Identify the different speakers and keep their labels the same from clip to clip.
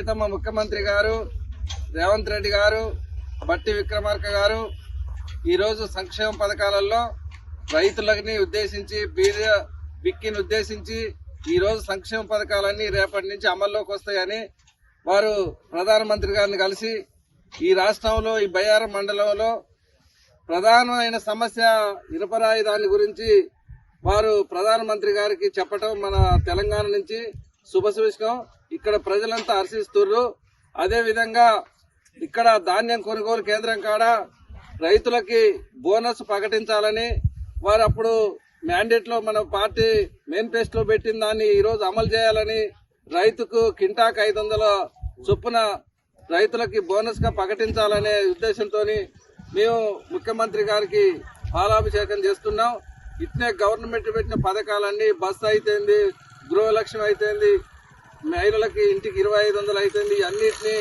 Speaker 1: ప్రియతమ ముఖ్యమంత్రి గారు రేవంత్ రెడ్డి గారు, బట్టి విక్రమార్క గారు ఈరోజు సంక్షేమ పథకాలలో రైతులని ఉద్దేశించి, బీద బిక్కిని ఉద్దేశించి ఈరోజు సంక్షేమ పథకాలన్నీ రేపటి నుంచి అమల్లోకి వస్తాయని వారు ప్రధానమంత్రి గారిని కలిసి ఈ రాష్ట్రంలో ఈ బయ్యారం మండలంలో ప్రధానమైన సమస్య ఇనుపరాయి దాని గురించి వారు ప్రధానమంత్రి గారికి చెప్పటం మన తెలంగాణ నుంచి శుభసూచకం. ఇక్కడ ప్రజలంతా హర్షిస్తున్నారు. అదేవిధంగా ఇక్కడ ధాన్యం కొనుగోలు కేంద్రం కాడ రైతులకి బోనస్ ప్రకటించాలని వారు అప్పుడు మ్యాండేట్ లో మన పార్టీ మేనిఫెస్టోలో పెట్టిన దాన్ని ఈరోజు అమలు చేయాలని, రైతుకు కింటాకు 500 చొప్పున రైతులకి బోనస్ గా ప్రకటించాలనే ఉద్దేశంతో మేము ముఖ్యమంత్రి గారికి పాలాభిషేకం చేస్తున్నాం. ఇట్నే గవర్నమెంట్ పెట్టిన పథకాలన్నీ బస్సు అయితేంది, గృహలక్ష్మి అయితేంది, మహిళలకి ఇంటికి 2500 అయితేంది, అన్నిటినీ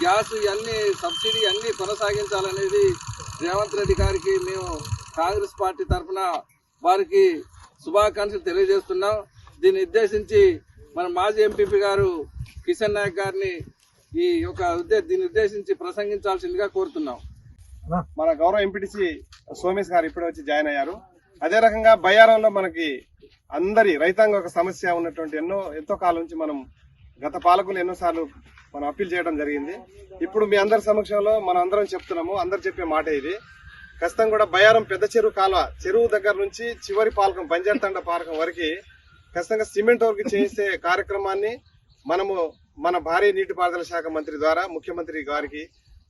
Speaker 1: గ్యాస్ ఇవన్నీ సబ్సిడీ అన్ని కొనసాగించాలనేది రేవంత్ రెడ్డి గారికి మేము కాంగ్రెస్ పార్టీ తరఫున వారికి శుభాకాంక్షలు తెలియజేస్తున్నాం. దీన్ని ఉద్దేశించి మన మాజీ ఎంపీపీ గారు కిషన్ నాయక్ గారిని దీన్ని ఉద్దేశించి ప్రసంగించాల్సిందిగా కోరుతున్నాం.
Speaker 2: మన గౌరవ ఎంపీటీసీ సోమేష్ గారు ఇప్పుడే వచ్చి జాయిన్ అయ్యారు. అదే రకంగా బయ్యారంలో మనకి అందరి రైతాంగ ఒక సమస్య ఉన్నటువంటి ఎంతో కాలం నుంచి మనం గత పాలకులు ఎన్నోసార్లు మనం అప్పీల్ చేయడం జరిగింది. ఇప్పుడు మీ అందరి సమక్షంలో మనం అందరం చెప్తున్నాము. అందరు చెప్పే మాట ఇది. ఖచ్చితంగా కూడా బయ్యారం పెద్ద చెరువు కాలువ చెరువు దగ్గర నుంచి చివరి పాలకం బంజార్ తండ పాలకం వరకు ఖచ్చితంగా సిమెంట్ వర్క్ చేసే కార్యక్రమాన్ని మనము మన భారీ నీటిపారుదల శాఖ మంత్రి ద్వారా ముఖ్యమంత్రి గారికి,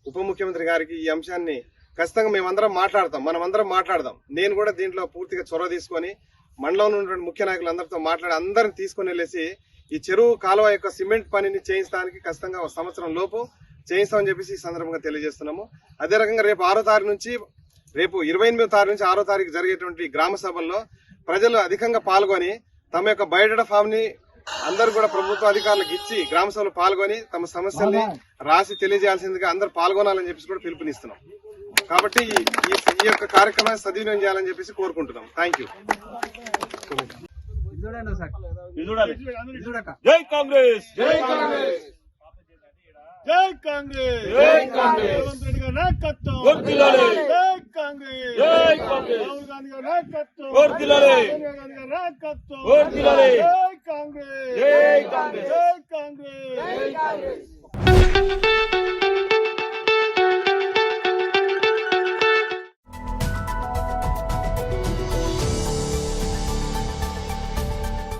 Speaker 2: ఉప ముఖ్యమంత్రి గారికి ఈ అంశాన్ని ఖచ్చితంగా మనమందరం మాట్లాడదాం. నేను కూడా దీంట్లో పూర్తిగా చొరవ తీసుకొని మండలంలో ఉన్నటువంటి ముఖ్య నాయకులందరితో మాట్లాడి అందరిని తీసుకుని వెళ్ళేసి ఈ చెరువు కాలువ యొక్క సిమెంట్ పనిని చేయించడానికి ఖచ్చితంగా 1 సంవత్సరం లోపు చేయిస్తామని చెప్పేసి ఈ సందర్భంగా తెలియజేస్తున్నాము. అదే రకంగా రేపు 6వ తారీఖు నుంచి రేపు 28వ తారీఖు నుంచి 6వ తారీఖు జరిగేటువంటి గ్రామ సభల్లో ప్రజలు అధికంగా పాల్గొని తమ యొక్క బయోడేటా ఫామ్ ని అందరూ కూడా ప్రభుత్వ అధికారులకు ఇచ్చి గ్రామ సభలో పాల్గొని తమ సమస్యల్ని రాసి తెలియజేయాల్సిందిగా అందరూ పాల్గొనాలని చెప్పేసి కూడా పిలుపునిస్తున్నాం. కాబట్టి ఈ యొక్క కార్యక్రమాన్ని సద్వినియోగం చేయాలని చెప్పేసి కోరుకుంటున్నాం. Thank you.
Speaker 3: జై కాంగ్రెస్, జై కాంగ్రెస్, జై కాంగ్రెస్, జై కాంగ్రెస్. రేవంత్ రెడ్డి గారి నాయకత్వం వర్ధిల్లాలి. జై కాంగ్రెస్, జై కాంగ్రెస్. రాహుల్ గాంధీ గారి నాయకత్వం వర్ధిల్లాలి. సోనియా గాంధీ గారి నాయకత్వం వర్ధిల్లాలి. జై కాంగ్రెస్, జై కాంగ్రెస్, జై కాంగ్రెస్, జై కాంగ్రెస్.